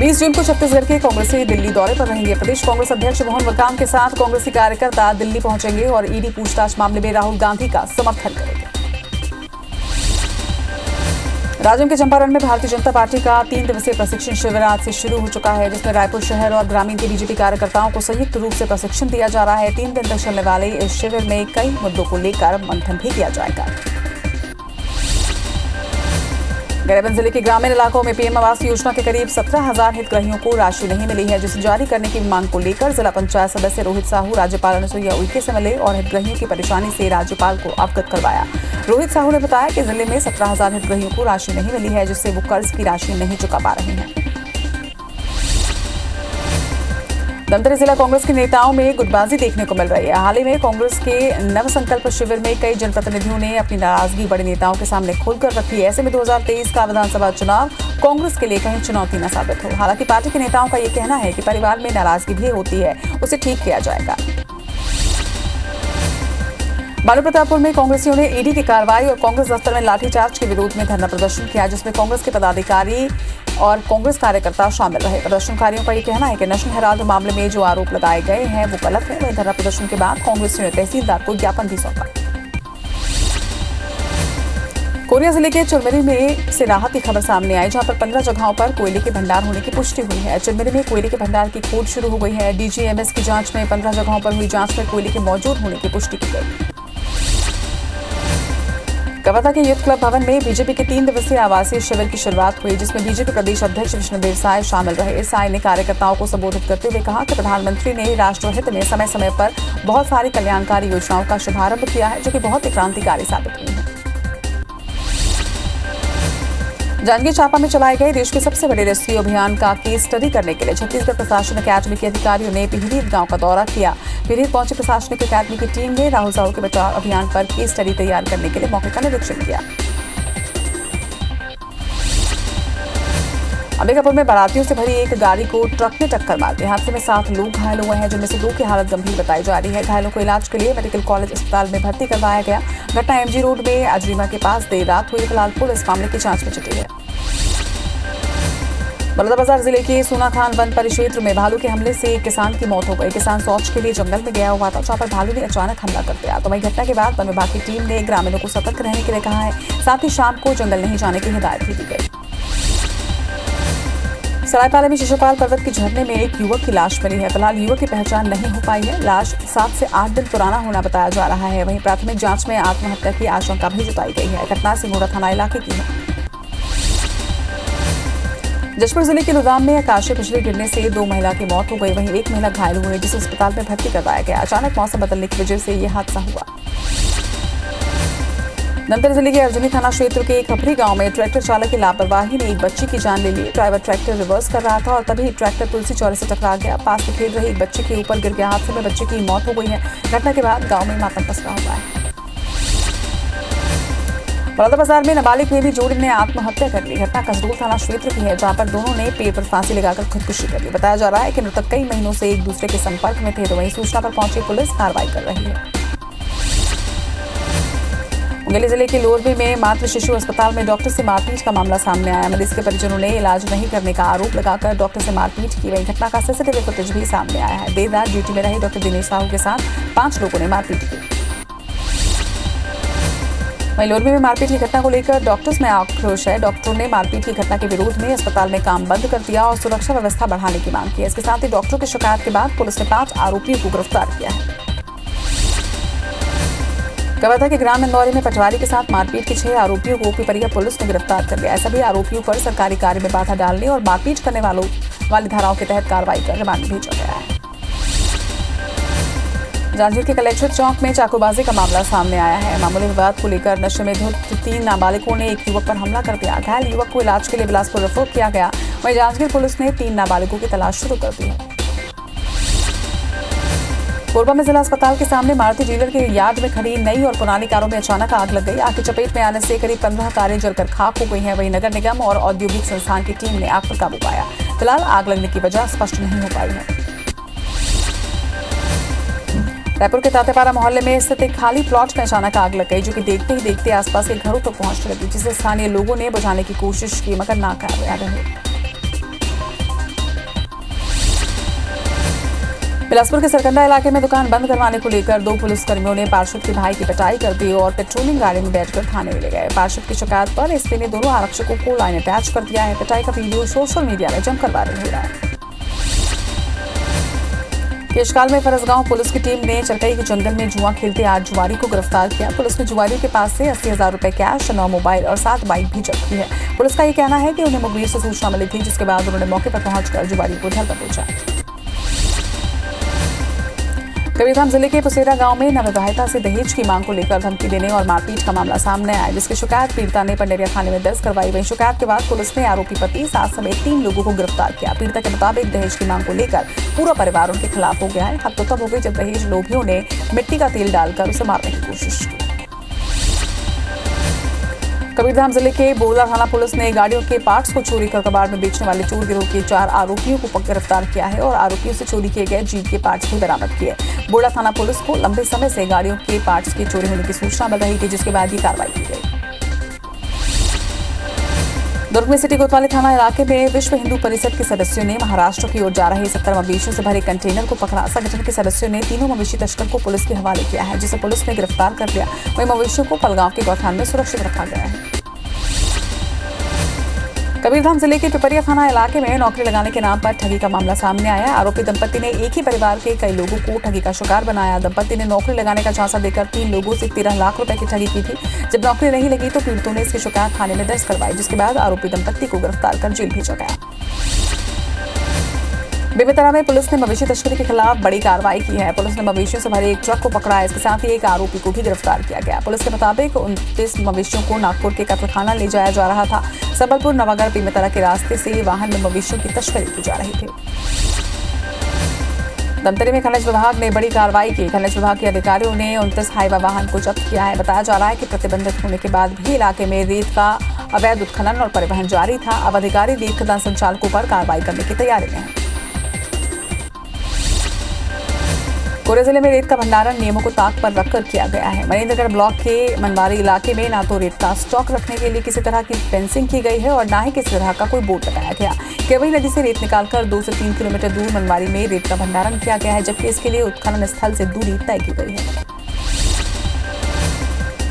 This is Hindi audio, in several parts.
20 जून को छत्तीसगढ़ के कांग्रेसी दिल्ली दौरे पर रहेंगे। प्रदेश कांग्रेस अध्यक्ष मोहन मरकाम के साथ कांग्रेसी कार्यकर्ता दिल्ली पहुंचेंगे और ईडी पूछताछ मामले में राहुल गांधी का समर्थन करेंगे। राज्य के चंपारण में भारतीय जनता पार्टी का 3 दिवसीय प्रशिक्षण शिविर आज से शुरू हो चुका है, जिसमें रायपुर शहर और ग्रामीण के बीजेपी कार्यकर्ताओं को संयुक्त रूप से प्रशिक्षण दिया जा रहा है। 3 दिन तक चलने वाले इस शिविर में कई मुद्दों को लेकर मंथन भी किया जाएगा। गरियाबंद जिले के ग्रामीण इलाकों में पीएम आवास योजना के करीब 17,000 हितग्राहियों को राशि नहीं मिली है, जिसे जारी करने की मांग को लेकर जिला पंचायत सदस्य रोहित साहू राज्यपाल अनुसुईया उइके से मिले और हितग्राहियों की परेशानी से राज्यपाल को अवगत करवाया। रोहित साहू ने बताया कि जिले में 17,000 हितग्राहियों को राशि नहीं मिली है, जिससे वो कर्ज की राशि नहीं चुका पा रहे हैं। धमतरी जिला कांग्रेस के नेताओं में गुटबाजी देखने को मिल रही है। हाल ही में कांग्रेस के नवसंकल्प शिविर में कई जनप्रतिनिधियों ने अपनी नाराजगी बड़े नेताओं के सामने खोलकर रखी है। ऐसे में 2023 का विधानसभा चुनाव कांग्रेस के लिए कहीं चुनौती न साबित हो। हालांकि पार्टी के नेताओं का ये कहना है कि परिवार में नाराजगी भी होती है, उसे ठीक किया जाएगा। बालूप्रतापपुर में कांग्रेसियों ने ईडी की कार्रवाई और कांग्रेस दफ्तर में लाठीचार्ज के विरोध में धरना प्रदर्शन किया, जिसमें कांग्रेस के पदाधिकारी और कांग्रेस कार्यकर्ता शामिल रहे। प्रदर्शनकारियों का ये कहना है कि नेशनल हेराल्ड मामले में जो आरोप लगाए गए हैं वो गलत है। वहीं धरना प्रदर्शन के बाद कांग्रेसियों ने तहसीलदार को ज्ञापन भी सौंपा। कोरिया जिले के चुरमरी में से राहत की खबर सामने आई, जहां पर 15 जगहों पर कोयले के भंडार होने की पुष्टि हुई है। चुरमरी में कोयले के भंडार की खोज शुरू हो गई है। डीजीएमएस की जांच में 15 जगहों पर हुई जांच में कोयले के मौजूद होने की पुष्टि की गई। कवर्धा के यूथ क्लब भवन में बीजेपी के 3 दिवसीय आवासीय शिविर की शुरुआत हुई, जिसमें बीजेपी प्रदेश अध्यक्ष विष्णुदेव साय शामिल रहे। साय ने कार्यकर्ताओं को संबोधित करते हुए कहा कि प्रधानमंत्री ने राष्ट्रहित में समय समय पर बहुत सारी कल्याणकारी योजनाओं का शुभारंभ किया है, जो कि बहुत ही क्रांतिकारी साबित हुई है। जांजगीर चांपा में चलाए गए देश के सबसे बड़े रेस्क्यू अभियान का केस स्टडी करने के लिए छत्तीसगढ़ प्रशासन अकादमी के अधिकारियों ने पीलीभीत गांव का दौरा किया। पीलीभीत पहुंची प्रशासनिक अकादमी की टीम ने राहुल साहू के बचाव अभियान पर केस स्टडी तैयार करने के लिए मौके का निरीक्षण किया। अंबिकापुर में बारातियों से भरी एक गाड़ी को ट्रक ने टक्कर मार दी। हादसे में 7 लोग घायल हुए हैं, जिनमें से 2 की हालत गंभीर बताई जा रही है। घायलों को इलाज के लिए मेडिकल कॉलेज अस्पताल में भर्ती करवाया गया। घटना एमजी रोड में अजरीमा के पास देर रात हुई। फिलहाल पुलिस मामले की जांच में जुटी है। बलौदाबाजार जिले के सोनाखान वन परिक्षेत्र में भालू के हमले से एक किसान की मौत हो गई। किसान शौच के लिए जंगल में गया हुआ था, जहां पर भालू ने अचानक हमला कर दिया। तो वही घटना के बाद वन विभाग की टीम ने ग्रामीणों को सतर्क रहने के लिए कहा है। साथ ही शाम को जंगल नहीं जाने की हिदायत भी दी गई। सरायपाला में शिशुपाल पर्वत के झरने में एक युवक की लाश मिली है। फिलहाल युवक की पहचान नहीं हो पाई है। लाश 7 से 8 दिन पुराना होना बताया जा रहा है। वहीं प्राथमिक जांच में आत्महत्या की आशंका भी जताई गई है। घटना सिंगोड़ा थाना इलाके की है। जशपुर जिले के लुदाम में आकाशीय बिजली गिरने से 2 महिला की मौत हो गई। वहीं एक महिला घायल हुई, जिसे अस्पताल में भर्ती करवाया गया। अचानक मौसम बदलने की वजह से यह हादसा हुआ। धमतरी जिले के अर्जुनी थाना क्षेत्र के खपरी गांव में ट्रैक्टर चालक की लापरवाही ने एक बच्ची की जान ले ली। ड्राइवर ट्रैक्टर रिवर्स कर रहा था और तभी ट्रैक्टर तुलसी चौरे से टकरा गया। पास में खेल रही एक बच्चे के ऊपर गिर गया। हादसे में बच्चे की मौत हो गई है। घटना के बाद गांव में मातम पसरा हुआ है। बलौदाबाजार में नाबालिग ने भी जोड़ी ने आत्महत्या कर ली। घटना कसडोल थाना क्षेत्र की है, जहां पर दोनों ने पेड़ पर फांसी लगाकर खुदकुशी कर ली। बताया जा रहा है कि मृतक कई महीनों से एक दूसरे के संपर्क में थे। तो वहीं सूचना पर पहुंची पुलिस कार्रवाई कर रही है। मुंगेली जिले के लोरबी में मातृ शिशु अस्पताल में डॉक्टर से मारपीट का मामला सामने आया। मरीज के परिजनों ने इलाज नहीं करने का आरोप लगाकर डॉक्टर से मारपीट की। वहीं घटना का सीसीटीवी फुटेज भी सामने आया है। देर रात ड्यूटी में रहे डॉक्टर दिनेश साहू के साथ 5 लोगों ने मारपीट की। वहीं लोरबी में मारपीट की घटना को लेकर डॉक्टर्स में आक्रोश है। डॉक्टरों ने मारपीट की घटना के विरोध में अस्पताल में काम बंद कर दिया और सुरक्षा व्यवस्था बढ़ाने की मांग की। इसके साथ ही डॉक्टरों की शिकायत के बाद पुलिस ने 5 आरोपियों को गिरफ्तार किया है। कवर्धा के ग्राम इंदौरी में पटवारी के साथ मारपीट के 6 आरोपियों को पिपरिया पुलिस ने गिरफ्तार कर लिया। सभी आरोपियों पर सरकारी कार्य में बाधा डालने और मारपीट करने वाली धाराओं के तहत कार्रवाई कर रिमांड भेजा गया है। जांजगीर के कलेक्ट्रेट चौक में चाकूबाजी का मामला सामने आया है। मामूली विवाद को लेकर नशे में धुत 3 नाबालिगों ने एक युवक पर हमला कर दिया। घायल युवक को इलाज के लिए बिलासपुर रेफर किया गया। वहीं जांजगीर पुलिस ने 3 नाबालिगों की तलाश शुरू कर दी है। कोरबा में जिला अस्पताल के सामने मारुति डीलर के यार्ड में खड़ी नई और पुरानी कारों में अचानक आग लग गई। आग की चपेट में आने से करीब 15 कारें जलकर खाक हो गई हैं। वहीं नगर निगम और औद्योगिक संस्थान की टीम ने आग पर काबू पाया। फिलहाल आग लगने की वजह स्पष्ट नहीं हो पाई है। रायपुर के तातेपारा मोहल्ले में स्थित एक खाली प्लॉट में अचानक आग लग गई, जो कि देखते ही देखते आसपास के घरों तक पहुंचने लगी, जिसे स्थानीय लोगों ने बुझाने की कोशिश की मगर नाकामयाब रहे। बिलासपुर के सरकंडा इलाके में दुकान बंद करवाने को लेकर 2 पुलिसकर्मियों ने पार्षद के भाई की पिटाई कर दी और पेट्रोलिंग गाड़ी में बैठकर थाने ले गए। पार्षद की शिकायत पर एसपी ने दोनों आरक्षकों को लाइन अटैच कर दिया है। पिटाई का वीडियो सोशल मीडिया में जमकर वायरल हो रहा है। केशकाल में फरसगांव पुलिस की टीम ने चरकई के जंगल में जुआ खेलते 8 जुआरी को गिरफ्तार किया। पुलिस ने जुआरियों के पास से 80,000 रुपए कैश, 9 मोबाइल और 7 बाइक भी जब्त की है। पुलिस का ये कहना है कि उन्हें मुखबिर से सूचना मिली थी, जिसके बाद उन्होंने मौके पर पहुंचकर जुआरी को धर दबोचा। कबीरधाम जिले के पुसेरा गांव में नवविवाहिता से दहेज की मांग को लेकर धमकी देने और मारपीट का मामला सामने आया, जिसकी शिकायत पीड़िता ने पंडेरिया थाने में दर्ज करवाई। वहीं शिकायत के बाद पुलिस ने आरोपी पति सास समेत 3 लोगों को गिरफ्तार किया। पीड़िता के मुताबिक दहेज की मांग को लेकर पूरा परिवार उनके खिलाफ हो गया है। हद तो तब हो गई जब दहेज लोभियों ने मिट्टी का तेल डालकर उसे मारने की कोशिश की। कबीरधाम जिले के बोला थाना पुलिस ने गाड़ियों के पार्ट्स को चोरी कर कबाड़ में बेचने वाले चोर गिरोह के 4 आरोपियों को गिरफ्तार किया है और आरोपियों से चोरी किए गए जीप के पार्ट्स भी बरामद किए। बोला थाना पुलिस को लंबे समय से गाड़ियों के पार्ट्स की चोरी होने की सूचना मिल रही थी, जिसके बाद ये कार्रवाई की गई। दुर्ग में सिटी कोतवाली थाना इलाके में विश्व हिंदू परिषद के सदस्यों ने महाराष्ट्र की ओर जा रहे 70 मवेशियों से भरे कंटेनर को पकड़ा। संगठन के सदस्यों ने 3 मवेशी तस्कर को पुलिस के हवाले किया है, जिसे पुलिस ने गिरफ्तार कर लिया। वहीं मवेशियों को पलगांव के गौठान में सुरक्षित रखा गया है। कबीरधाम जिले के पिपरिया थाना इलाके में नौकरी लगाने के नाम पर ठगी का मामला सामने आया। आरोपी दंपति ने एक ही परिवार के कई लोगों को ठगी का शिकार बनाया। दंपति ने नौकरी लगाने का झांसा देकर 3 लोगों से 13 लाख रुपए की ठगी की थी। जब नौकरी नहीं लगी तो पीड़ितों ने इसकी शिकायत थाने में दर्ज करवाई, जिसके बाद आरोपी दंपति को गिरफ्तार कर जेल भेजा गया। बेमेतरा में पुलिस ने मवेशी तस्करी के खिलाफ बड़ी कार्रवाई की है। पुलिस ने मवेशियों से भरे एक ट्रक को पकड़ा है। इसके साथ ही एक आरोपी को भी गिरफ्तार किया गया। पुलिस के मुताबिक 29 मवेशियों को नागपुर के कत्लखाना ले जाया जा रहा था। संबलपुर नवागढ़ बेमेतरा के रास्ते से वाहन में मवेशियों की तस्करी की जा रही थी। धमतरी में खनिज विभाग ने बड़ी कार्रवाई की। खनिज विभाग के अधिकारियों ने 29 हाईवा वाहन को जब्त किया है। बताया जा रहा है कि प्रतिबंधित होने के बाद भी इलाके में रेत का अवैध उत्खनन और परिवहन जारी था। अब अधिकारी रेत खदान संचालकों पर कार्रवाई करने की तैयारी में हैं। कोरे जिले में रेत का भंडारण नियमों को ताक पर रखकर किया गया है। महेंद्रगढ़ ब्लॉक के मनवारी इलाके में ना तो रेत का स्टॉक रखने के लिए किसी तरह की फेंसिंग की गई है और ना ही किसी तरह का कोई बोर्ड लगाया गया। केवई नदी से रेत निकालकर 2 से 3 किलोमीटर दूर मनवारी में रेत का भंडारण किया गया है, जबकि इसके लिए उत्खनन स्थल से दूरी तय की गई है।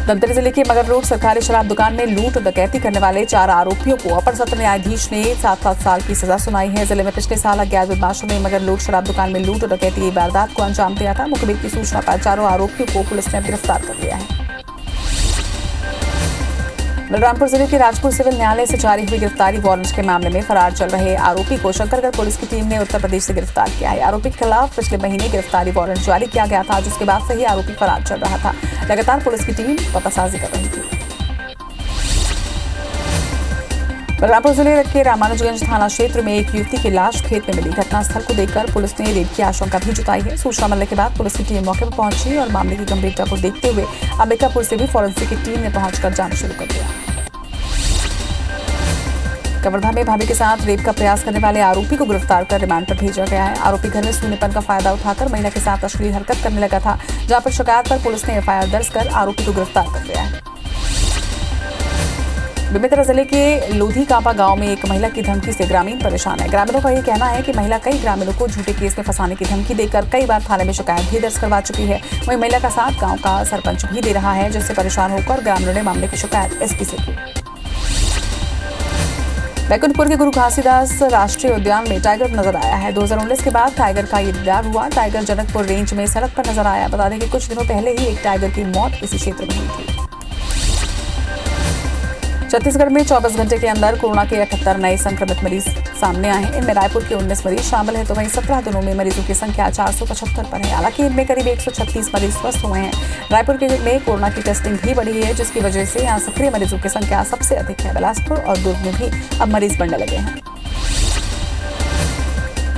धमतरी जिले के मगर रोड सरकारी शराब दुकान में लूट और डकैती करने वाले 4 आरोपियों को अपर सत्र न्यायाधीश ने 7-7 साल की सजा सुनाई है। जिले में पिछले साल अज्ञात बदमाशों ने मगर रोड शराब दुकान में लूट और डकैती की वारदात को अंजाम दिया था। मुखबिर की सूचना पर 4 आरोपियों को पुलिस ने गिरफ्तार कर लिया है। बलरामपुर जिले के राजपुर सिविल न्यायालय से जारी हुई गिरफ्तारी वारंट के मामले में फरार चल रहे आरोपी को शंकरगढ़ पुलिस की टीम ने उत्तर प्रदेश से गिरफ्तार किया है। आरोपी के खिलाफ पिछले महीने गिरफ्तारी वारंट जारी किया गया था, जिसके बाद से ही आरोपी फरार चल रहा था। लगातार पुलिस की टीम पतासाजी कर रही थी। बलरामपुर जिले के रामानुजगंज थाना क्षेत्र में एक युवती की लाश खेत में मिली। घटनास्थल को देखकर पुलिस ने रेप की आशंका भी जताई है। सूचना मिलने के बाद पुलिस की टीम मौके पर पहुंची और मामले की गंभीरता को देखते हुए अंबिकापुर से भी फॉरेंसिक की टीम ने पहुंचकर जांच शुरू कर दिया। कवर्धा में भाभी के साथ रेप का प्रयास करने वाले आरोपी को गिरफ्तार कर रिमांड पर भेजा गया है। आरोपी घर में सूनेपन का फायदा उठाकर महिला के साथ अश्लील हरकत करने लगा था, जहां पर शिकायत पर पुलिस ने एफआईआर दर्ज कर आरोपी को गिरफ्तार कर लिया है। बेमेतरा जिले के लोधी कांपा गांव में एक महिला की धमकी से ग्रामीण परेशान है। ग्रामीणों का यह कहना है कि महिला कई ग्रामीणों को झूठे केस में फंसाने की धमकी देकर कई बार थाने में शिकायत भी दर्ज करवा चुकी है। वहीं महिला का साथ गांव का सरपंच भी दे रहा है, जिससे परेशान होकर ग्रामीणों ने मामले की शिकायत एसपी से की। बैकुंठपुर के गुरु घासीदास राष्ट्रीय उद्यान में टाइगर नजर आया है। 2019 के बाद टाइगर का ये दीदार हुआ। टाइगर जनकपुर रेंज में सड़क पर नजर आया। बता दें कि कुछ दिनों पहले ही एक टाइगर की मौत इसी क्षेत्र में हुई थी। छत्तीसगढ़ में 24 घंटे के अंदर कोरोना के 78 नए संक्रमित मरीज सामने आए हैं। इनमें रायपुर के 19 मरीज शामिल है, तो वहीं 17 दिनों में मरीजों की संख्या 475 पर है। हालांकि इनमें करीब 136 मरीज स्वस्थ हुए हैं। रायपुर के में कोरोना की टेस्टिंग भी बढ़ी है, जिसकी वजह से यहाँ सक्रिय मरीजों की संख्या सबसे अधिक है। बिलासपुर और दुर्ग में भी अब मरीज बढ़ने लगे हैं।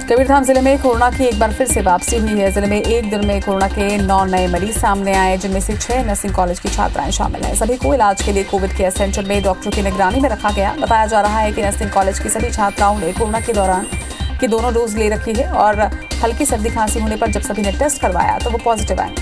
कबीरधाम जिले में कोरोना की एक बार फिर से वापसी हुई है। जिले में एक दिन में कोरोना के 9 नए मरीज सामने आए, जिनमें से 6 नर्सिंग कॉलेज की छात्राएं शामिल हैं। सभी को इलाज के लिए कोविड केयर सेंटर में डॉक्टरों की निगरानी में रखा गया। बताया जा रहा है कि नर्सिंग कॉलेज की सभी छात्राओं ने कोरोना के दौरान की दोनों डोज ले रखी है और हल्की सर्दी खांसी होने पर जब सभी ने टेस्ट करवाया तो वो पॉजिटिव आए।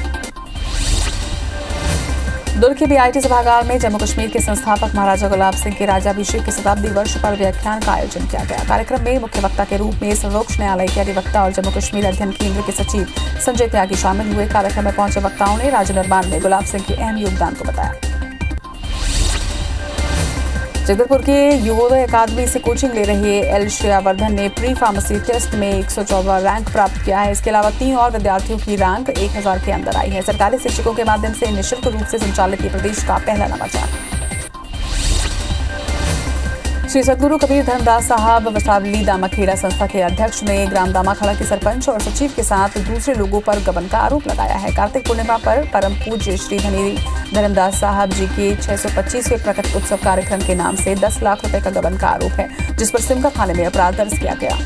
दुर्ग के बीआईटी सभागार में जम्मू कश्मीर के संस्थापक महाराजा गुलाब सिंह के राज्याभिषेक के शताब्दी वर्ष पर व्याख्यान का आयोजन किया गया। कार्यक्रम में मुख्य वक्ता के रूप में सर्वोच्च न्यायालय के अधिवक्ता और जम्मू कश्मीर अध्ययन केंद्र के सचिव संजय त्यागी शामिल हुए। कार्यक्रम में पहुंचे वक्ताओं ने राज्य निर्माण में गुलाब सिंह के अहम योगदान को बताया। जगदलपुर के युवोदय अकादमी से कोचिंग ले रहे एल श्रेयावर्धन ने प्री फार्मेसी टेस्ट में 114वां रैंक प्राप्त किया है। इसके अलावा 3 और विद्यार्थियों की रैंक 1000 के अंदर आई है। सरकारी शिक्षकों के माध्यम से निःशुल्क रूप से संचालित ये प्रदेश का पहला नवाचार। श्री सतगुरु कबीर धर्मदास साहब वसावली दामाखेड़ा संस्था के अध्यक्ष ने ग्राम दामाखड़ा के सरपंच और सचिव के साथ दूसरे लोगों पर गबन का आरोप लगाया है। कार्तिक पूर्णिमा पर परम पूज्य श्री धनी धर्मदास साहब जी के 625वें प्रकट उत्सव कार्यक्रम के नाम से 10 लाख रुपए का गबन का आरोप है, जिस पर सिमगा थाने में अपराध दर्ज किया गया।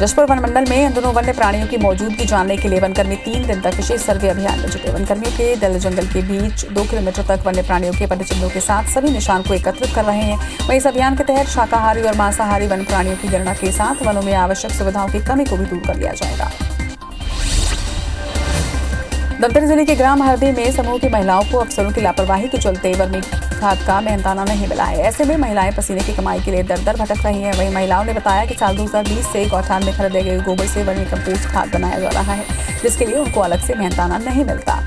जशपुर वन मंडल में इन दोनों वन्य प्राणियों की मौजूदगी जानने के लिए वनकर्मी 3 दिन तक विशेष सर्वे अभियान में जुटे। वनकर्मियों के दल जंगल के बीच 2 किलोमीटर तक वन्य प्राणियों के पटचिन्हों के साथ सभी निशान को एकत्रित कर रहे हैं। वहीं इस अभियान के तहत शाकाहारी और मांसाहारी वन प्राणियों की गणना के साथ वनों में आवश्यक सुविधाओं की कमी को भी दूर कर लिया जाएगा। धमतरी जिले के ग्राम हरदी में समूह की महिलाओं को अफसरों की लापरवाही के चलते वर्मी खाद का मेहनताना नहीं मिला है। ऐसे में महिलाएं पसीने की कमाई के लिए दर दर भटक रही हैं। वहीं महिलाओं ने बताया कि साल 2020 से गौठान में खरीदे गए गोबर से वर्मी कंपोस्ट खाद बनाया जा रहा है, जिसके लिए उनको अलग से मेहनताना नहीं मिलता।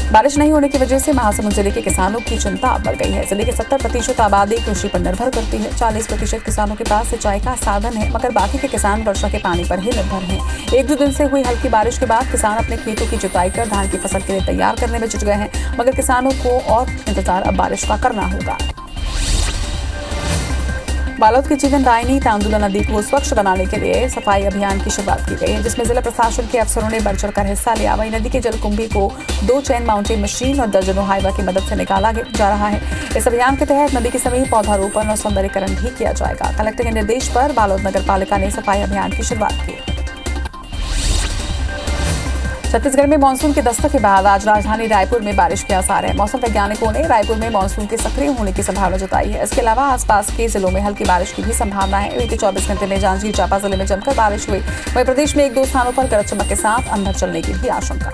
बारिश नहीं होने की वजह से महासमुंद जिले के किसानों की चिंता बढ़ गई है। जिले के 70% आबादी कृषि पर निर्भर करती है। 40% किसानों के पास सिंचाई का साधन है, मगर बाकी के किसान वर्षा के पानी पर ही निर्भर हैं। 1-2 दिन से हुई हल्की बारिश के बाद किसान अपने खेतों की जुताई कर धान की फसल के लिए तैयार करने में जुट गए हैं, मगर किसानों को और इंतजार अब बारिश का करना होगा। बालोद के जीवन दायनी तांदुला नदी को स्वच्छ बनाने के लिए सफाई अभियान की शुरुआत की गई है, जिसमें जिला प्रशासन के अफसरों ने बढ़ चढ़कर हिस्सा लिया। वहीं नदी के जलकुंभी को 2 चेन माउंटेन मशीन और दर्जनों हाइवा की मदद से निकाला जा रहा है। इस अभियान के तहत नदी के समीप पौधारोपण और सौंदर्यीकरण भी किया जाएगा। कलेक्टर के निर्देश पर बालोद नगर पालिका ने सफाई अभियान की शुरुआत की। छत्तीसगढ़ में मानसून के दस्तक के बाद आज राजधानी रायपुर में बारिश के आसार है। मौसम वैज्ञानिकों ने रायपुर में मानसून के सक्रिय होने की संभावना जताई है। इसके अलावा आसपास के जिलों में हल्की बारिश की भी संभावना है। बीते 24 घंटे में जांजगीर चांपा जिले में जमकर बारिश हुई। वहीं प्रदेश में 1-2 स्थानों पर गरज चमक के साथ अंधड़ चलने की भी आशंका।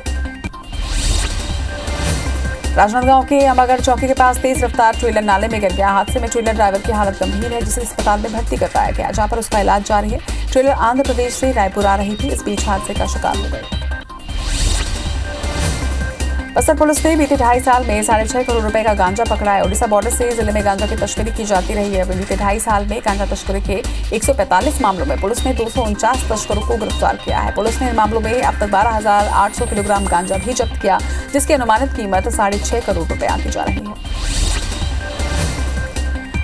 राजनांदगांव के अम्बागढ़ चौकी के पास तेज रफ्तार ट्रेलर नाले में गिर गया। हादसे में ट्रेलर ड्राइवर की हालत गंभीर है, जिसे अस्पताल में भर्ती कराया गया, जहां पर उसका इलाज जारी है। ट्रेलर आंध्र प्रदेश से रायपुर आ रही थी। इस बीच हादसे का शिकार हो गई। बस्तर पुलिस ने बीते 2.5 साल में 6.5 करोड़ रुपए का गांजा पकड़ा है। ओडिशा बॉर्डर से जिले में गांजा की तस्करी की जाती रही है। बीते 2.5 साल में गांजा तस्करी के 145 मामलों में पुलिस ने 249 तस्करों को गिरफ्तार किया है। पुलिस ने इन मामलों में अब तक 12,800 किलोग्राम गांजा भी जब्त किया, जिसकी अनुमानित कीमत 6.5 करोड़ रुपए आंकी जा रही है।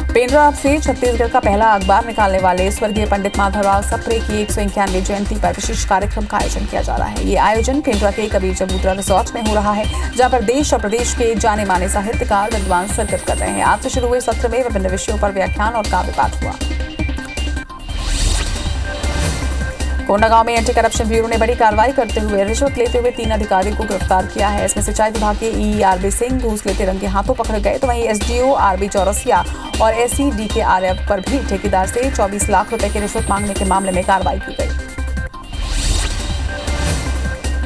पेंड्रा से छत्तीसगढ़ का पहला अखबार निकालने वाले स्वर्गीय पंडित माधवराव सप्रे की 191वीं जयंती पर विशेष कार्यक्रम का आयोजन किया जा रहा है। ये आयोजन पेंड्रा के कबीर चबूतरा रिसोर्ट में हो रहा है, जहां पर देश और प्रदेश के जाने माने साहित्यकार विद्वान शिरकत कर रहे हैं। आज से शुरू हुए सत्र में विभिन्न विषयों पर व्याख्यान और काव्य पाठ हुआ। कोंडागांव में एंटी करप्शन ब्यूरो ने बड़ी कार्रवाई करते हुए रिश्वत लेते हुए 3 अधिकारियों को गिरफ्तार किया है। इसमें सिंचाई विभाग के ई आरबी सिंह घूस लेते रंगे हाथों पकड़े गए, तो वहीं एसडीओ आरबी चौरसिया और एसई डी के आर्य पर भी ठेकेदार से 24 लाख रुपए की रिश्वत मांगने के मामले में कार्रवाई की गई।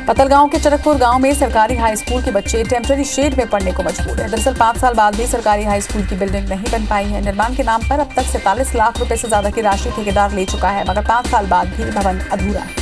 पतलगांव के चरकपुर गांव में सरकारी हाई स्कूल के बच्चे टेम्पररी शेड में पढ़ने को मजबूर है। दरअसल 5 साल बाद भी सरकारी हाई स्कूल की बिल्डिंग नहीं बन पाई है। निर्माण के नाम पर अब तक 47 लाख रुपए से ज्यादा की राशि ठेकेदार ले चुका है, मगर 5 साल बाद भी भवन अधूरा है।